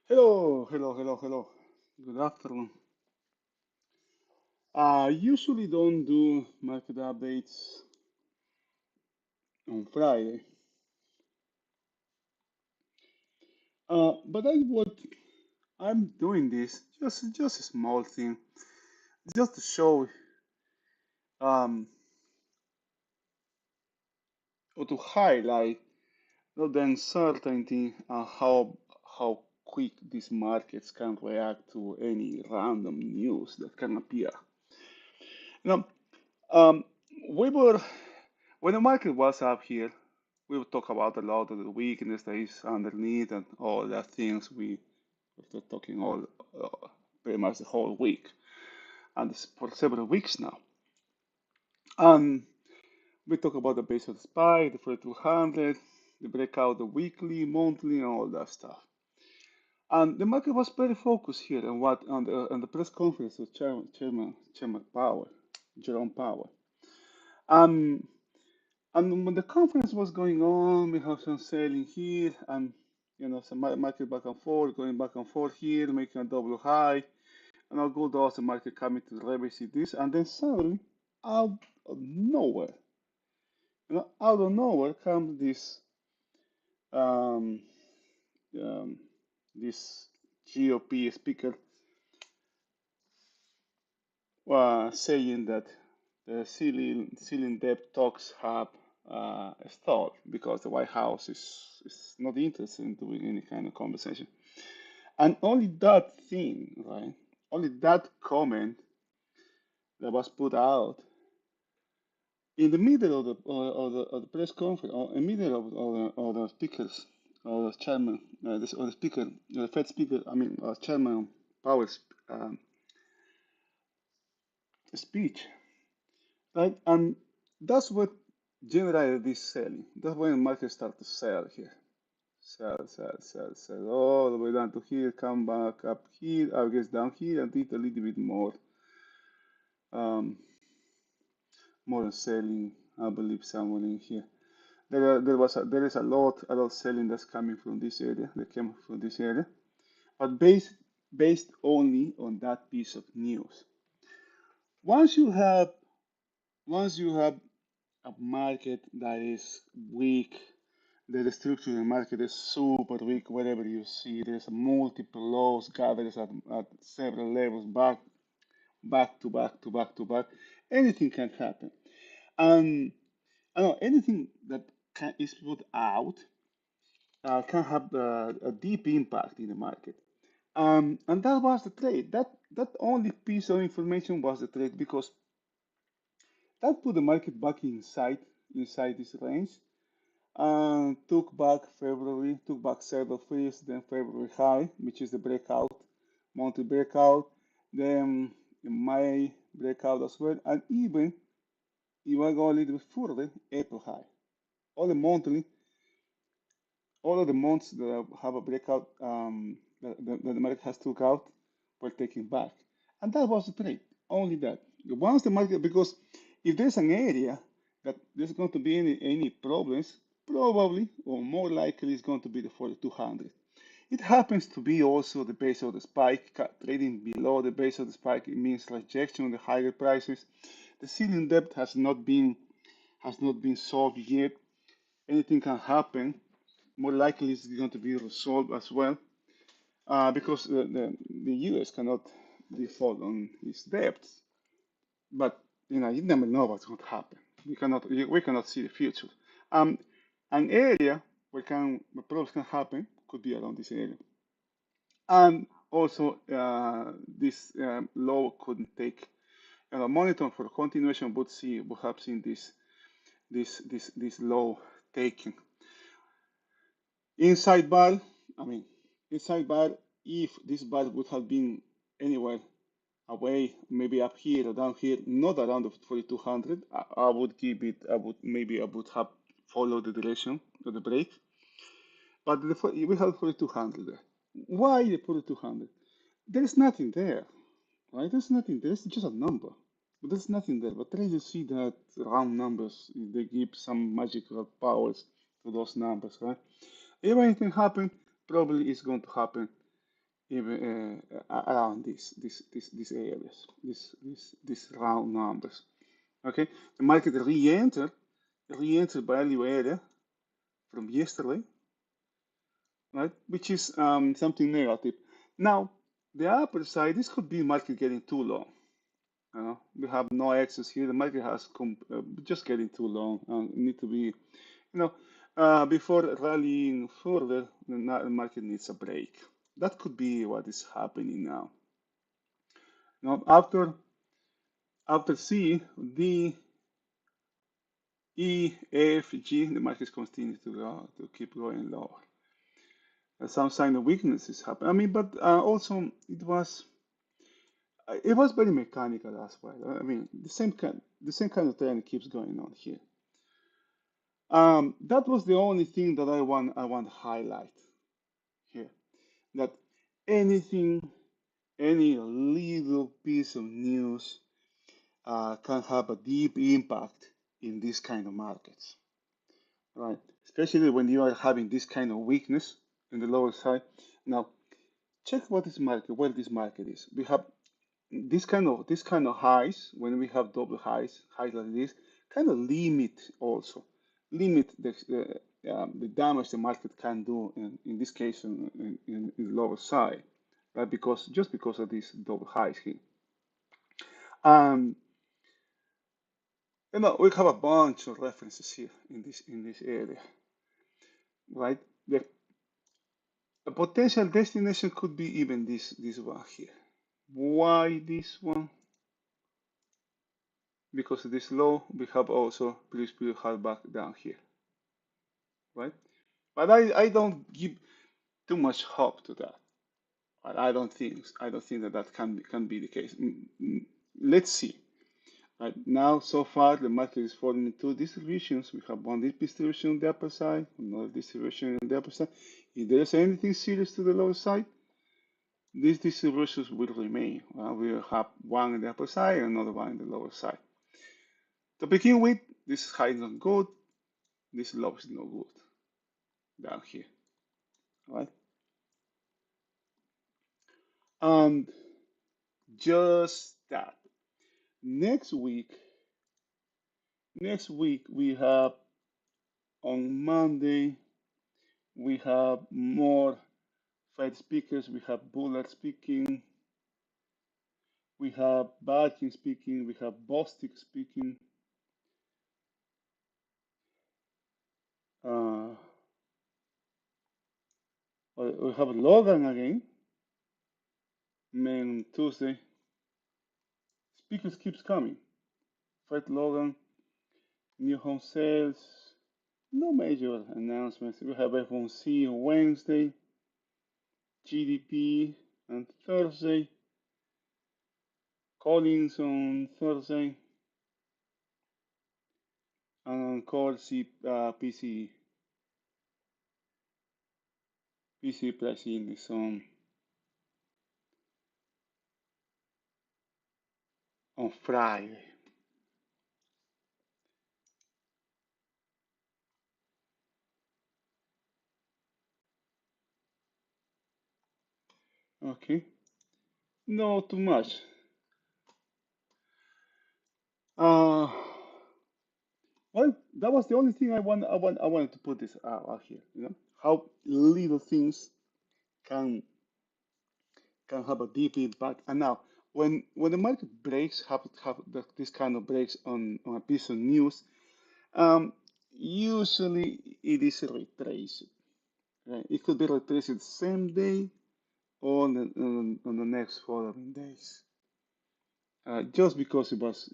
Hello, hello, hello, hello. Good afternoon. I usually don't do market updates on Friday, but I'm doing this just a small thing, just to show um or to highlight the uncertainty and how quick these markets can react to any random news that can appear. You know, um, we were when the market was up here, we would talk about a lot of the weakness that is underneath and all the things we're talking all uh, pretty much the whole week and for several weeks now. And we talk about the base of the spike, the 4200, the breakout, the weekly, monthly, and all that stuff. And the market was very focused here on what on the press conference of Chairman Powell, Jerome Powell. Um, And when the conference was going on, we have some selling here and some market back and forth, going back and forth here, making a double high, and I'll go down the market coming to revisit this, and then suddenly, out of nowhere, out of nowhere comes um, um, this GOP speaker saying that the ceiling debt talks have stalled because the White House is not interested in doing any kind of conversation. And only that thing, right? Only that comment that was put out in the middle of the press conference, or in the middle of the speakers, or the chairman, or the speaker, the Fed speaker, Chairman Powell's speech, right? And that's what generated this selling. That's when the market started to sell here. Sell, sell, sell, sell, all the way down to here, come back up here, I guess down here, and did a little bit um, more selling, I believe, somewhere in here. There is a lot of selling that's coming from this area, that came from this area, but based only on that piece of news. Once you have once you have a market that is weak, the structure of the market is super weak. Wherever you see, there's multiple lows gathered at several levels, back to back to back to back. Anything can happen, and I know anything that is put out can have a deep impact in the market. And that was the trade. That only piece of information was the trade because that put the market back inside this range. Took back several frees, then February high, which is the breakout, monthly breakout, then May breakout as well, and even if I go a little bit further, April high. All the monthly, all of the months that have a breakout that the market has took out were taken back, and that was the trade. Only that. Once the market, because if there's an area that there's going to be any problems, probably or more likely it's going to be the 4200. It happens to be also the base of the spike. Trading below the base of the spike, it means rejection of the higher prices. The ceiling depth has not been solved yet. Anything can happen. More likely it's going to be resolved as well, because the U.S. cannot default on its debts. But you never know what's going to happen. We cannot see the future. Um, an area where problems can happen could be around this area, and also this low couldn't take monitor for continuation, but see we have seen this low taking inside bar. I mean, inside bar. If this bar would have been anywhere away, maybe up here or down here, not around the 4200, I would give it. I would have followed the direction of the break. But we have 4200 there. Why the 4200? There is nothing there, right? There's nothing there. It's just a number. But there's nothing there. But try to see that round numbers. They give some magical powers to those numbers, right? If anything happen, probably it's going to happen even around these areas, these round numbers. Okay, the market re-entered value area from yesterday, right? Which is something negative. Now, the upper side, this could be market getting too long. We have no access here. The market has just getting too long and need to be, before rallying further, the market needs a break. That could be what is happening now. Now, after C, D, E, F, G, the markets continue to keep going lower. Some sign of weakness is happening. I mean, but also it was very mechanical as well. I mean, the same kind of trend keeps going on here. That was the only thing that I want to highlight here. That anything, any little piece of news can have a deep impact in this kind of markets, right? Especially when you are having this kind of weakness in the lower side. Now, check where this market is. We have this kind of highs when we have double highs like this, kind of limit the damage the market can do in this case in the lower side, right? Because of these double highs here. Um, we have a bunch of references here in this area, right? The potential destination could be even this one here. Why this one? Because of this low, we have also previous period hard back down here, right? But I don't give too much hope to that. I don't think that can be the case. Let's see. Right now, so far, the market is falling into distributions. We have one distribution on the upper side, another distribution on the upper side. If there is anything serious to the lower side, these distributions will remain. We will have one on the upper side and another one on the lower side. To begin with, this high is not good. This low is not good down here, right? And just that. Next week, we have on Monday, we have more Fed speakers. We have Bullard speaking. We have Barkin speaking. We have Bostic speaking. Uh, we have Logan again. Man, Tuesday. Speakers keeps coming. Fred Logan, new home sales. No major announcements. We have FOMC on Wednesday. GDP on Thursday. Collins on Thursday. And on call PC price index on Friday. Okay, no too much. Uh, well, that was the only thing I wanted to put this out here. How little things can have a deep impact. And now, when the market breaks, this kind of breaks on a piece of news, um, usually it is retraced. Right? It could be retraced the same day or on the next following days. Just because it was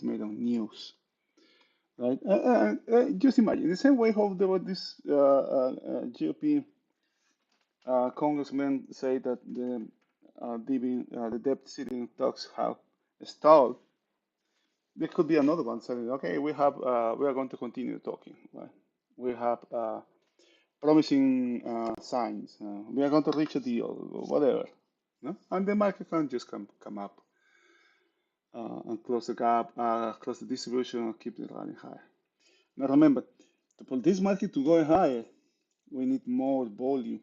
made on news, right? Just imagine the same way how there was this GOP congressman say that the debt ceiling talks have stalled. There could be another one saying, okay, we are going to continue talking, right? We have promising signs. We are going to reach a deal, or whatever. No? And the market can just come up and close the gap, close the distribution, and keep it running higher. Now remember, for this market to go higher, we need more volume,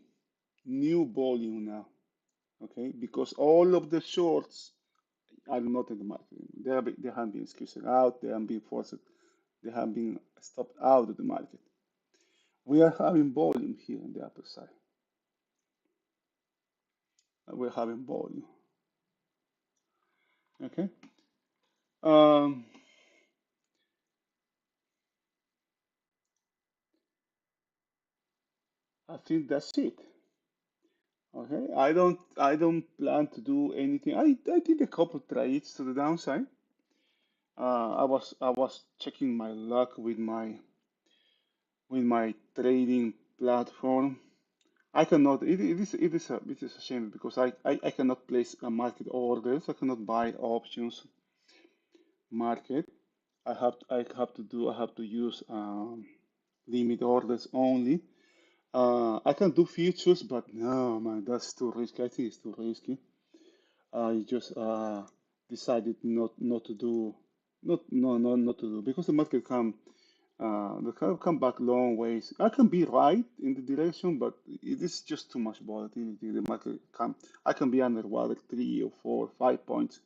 new volume now, okay? Because all of the shorts are not in the market. They have been squeezed out, they have been forced, they have been stopped out of the market. We are having volume here on the upper side. We're having volume, okay? Um, I think that's it. Okay, I don't plan to do anything. I did a couple trades to the downside. I was checking my luck with my trading platform. I cannot. It is a shame because I cannot place a market orders. I cannot buy options market. I have to use limit orders only. I can do futures, but no, man, that's too risky. I think it's too risky. I just decided not to do, not no no not to do because the market come back long ways. I can be right in the direction, but it is just too much volatility. The market I can be underwater 3 or 4, 5 points,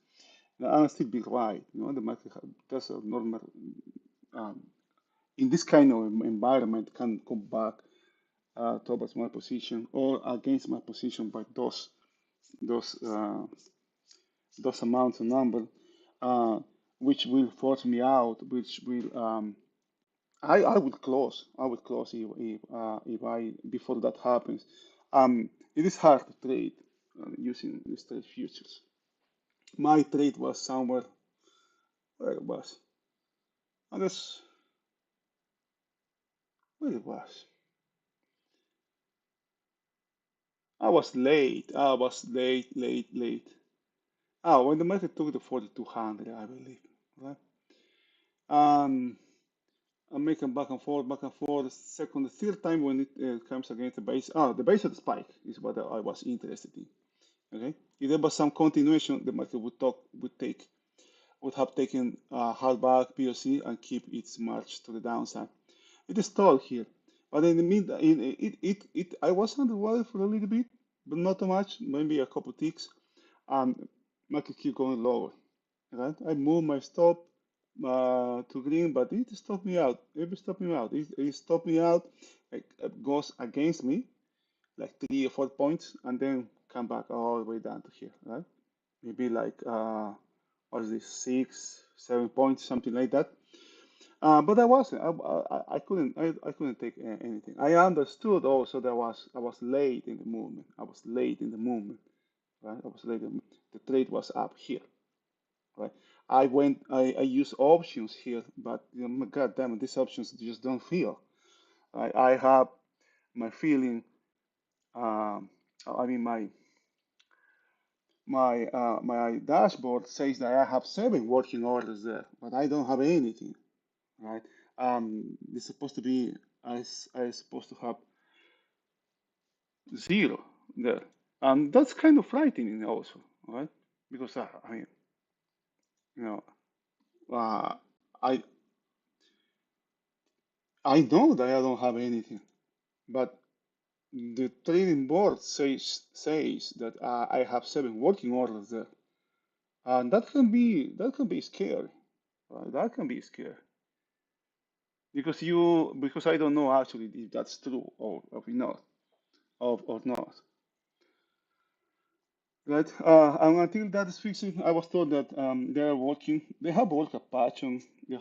and I'll still be right. The market does a normal um, in this kind of environment can come back towards my position or against my position by those uh, those amounts of number, uh, which will force me out, which will I would close. I would close if I before that happens. It is hard to trade using these trade futures. My trade was somewhere where it was. I guess where it was. I was late. I was late, late, late. Oh, when the market took the 4200, I believe. Right? Um, I'm making back and forth, back and forth. Second, the third time when it comes against the base. The base of the spike is what I was interested in. Okay, if there was some continuation, the market would have taken a hard back POC and keep its march to the downside. It is stalled here, but in the mid, I was underwater for a little bit, but not too much, maybe a couple ticks. Market keep going lower. Right? I moved my stop to green, but it stopped me out. It stopped me out. It stopped me out. It goes against me like 3 or 4 points, and then come back all the way down to here. Right? Maybe like what is this 6, 7 points, something like that. But I wasn't. I couldn't. I couldn't take anything. I understood also that I was late in the movement. I was late in the movement. Right? I was late. The trade was up here. Right? I use options here, but God damn it, these options just don't feel. I have my feeling. Um, I mean, my dashboard says that I have 7 working orders there, but I don't have anything. Right? It's supposed to be I supposed to have 0 there, and that's kind of frightening also, right? Because I mean, you know, uh, I I know that I don't have anything, but the trading board says that I have 7 working orders there, and that can be scary, right? That can be scary because I don't know actually if that's true or not or not, right? And until that is fixed, I was told that they are working. They have worked a patch on. They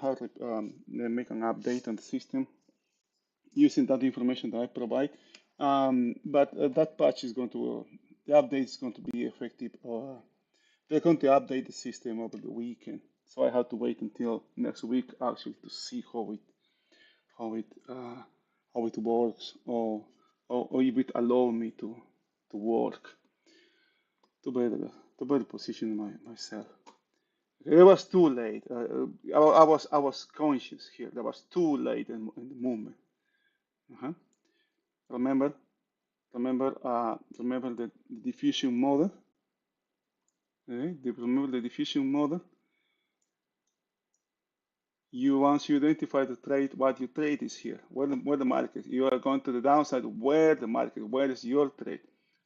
make an update on the system using that information that I provide. But that patch is going to the update is going to be effective. They're going to update the system over the weekend, so I have to wait until next week actually to see how it uh, how it works, or if it allow me to work to better position myself. It was too late. I was conscious here. That was too late in the movement. Uh-huh. Remember, remember the diffusion model. Okay? Remember the diffusion model. Once you identify the trade, what your trade is here, where the market. You are going to the downside. Where the market? Where is your trade?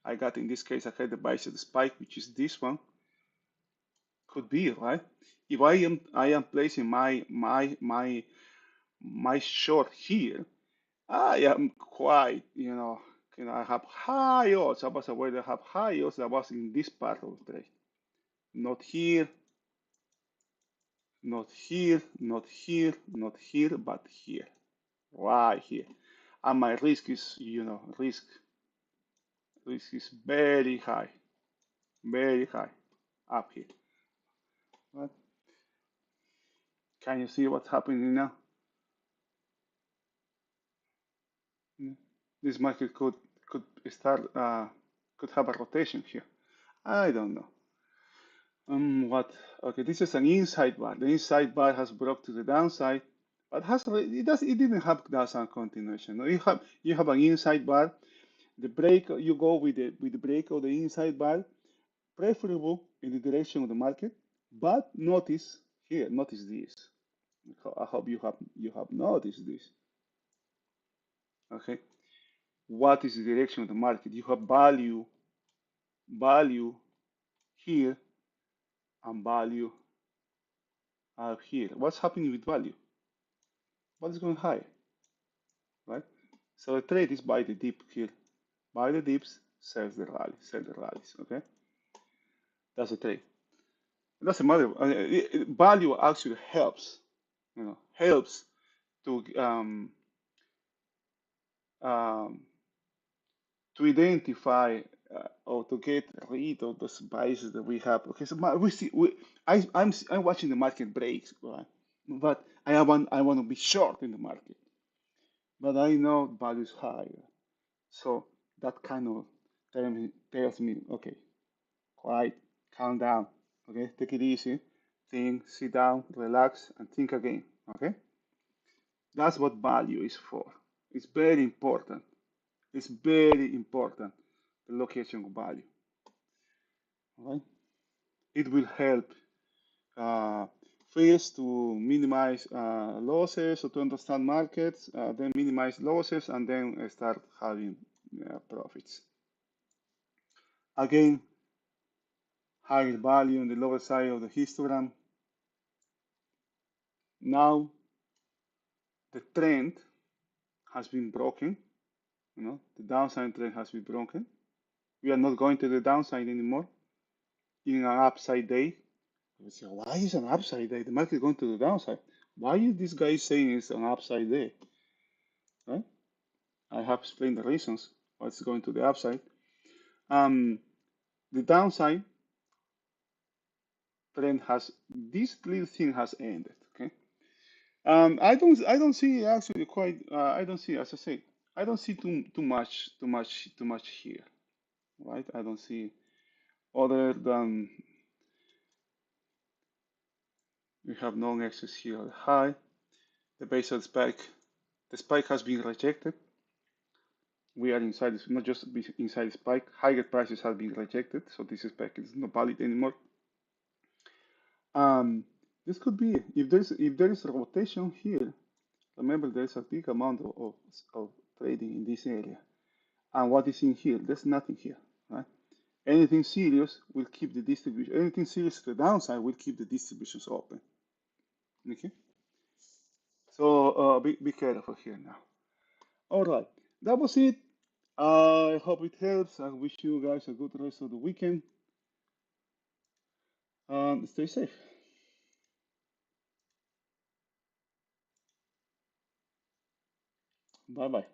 I got in this case, I had the buy side spike, which is this one. Could be, right? If I am placing my short here, I am quite, I have high odds. I was aware that I have high odds. I was in this part of the trade. Not here, not here, not here, not here, but here, right here. And my risk is, risk is very high up here. Right? Can you see what's happening now? This market could start could have a rotation here. I don't know. What? Okay, this is an inside bar. The inside bar has broke to the downside, but it didn't have downside continuation. No, you have an inside bar. The break you go with the break of the inside bar, preferable in the direction of the market. But notice here, notice this. I hope you have noticed this. Okay, what is the direction of the market? You have value here, and value up here. What's happening with value? What is going high, right? So the trade is buy the dip here. Buy the dips, sell the rallies, okay? That's the trade. It doesn't matter. Value actually helps, helps to um, to identify or to get rid of those biases that we have. Okay, so we see, I'm watching the market breaks, right? But I want to be short in the market, but I know value is higher, so that kind of tells me, okay, quiet, calm down, okay, take it easy, think, sit down, relax, and think again, okay? That's what value is for. It's very important. It's very important, the location of value, all right? It will help uh, first to minimize losses or to understand markets, then minimize losses, and then start having profits. Again, higher value on the lower side of the histogram. Now the trend has been broken. The downside trend has been broken. We are not going to the downside anymore in an upside day. You say, why is an upside day? The market going to the downside. Why is this guy saying it's an upside day? Right? I have explained the reasons why it's going to the upside. The downside trend has this little thing has ended. Okay. I don't see actually quite. I don't see, as I say, I don't see too much here, right? I don't see other than we have no excess here at high. The base of the spike has been rejected. We are inside this, not just inside the spike. Higher prices have been rejected, so this spike is not valid anymore. Um, this could be if there is a rotation here. Remember, there's a big amount of trading in this area. And what is in here? There's nothing here, right? Anything serious will keep the distribution. Anything serious to the downside will keep the distributions open. Okay. So be careful here now. All right, that was it. I hope it helps. I wish you guys a good rest of the weekend. Stay safe. Bye bye.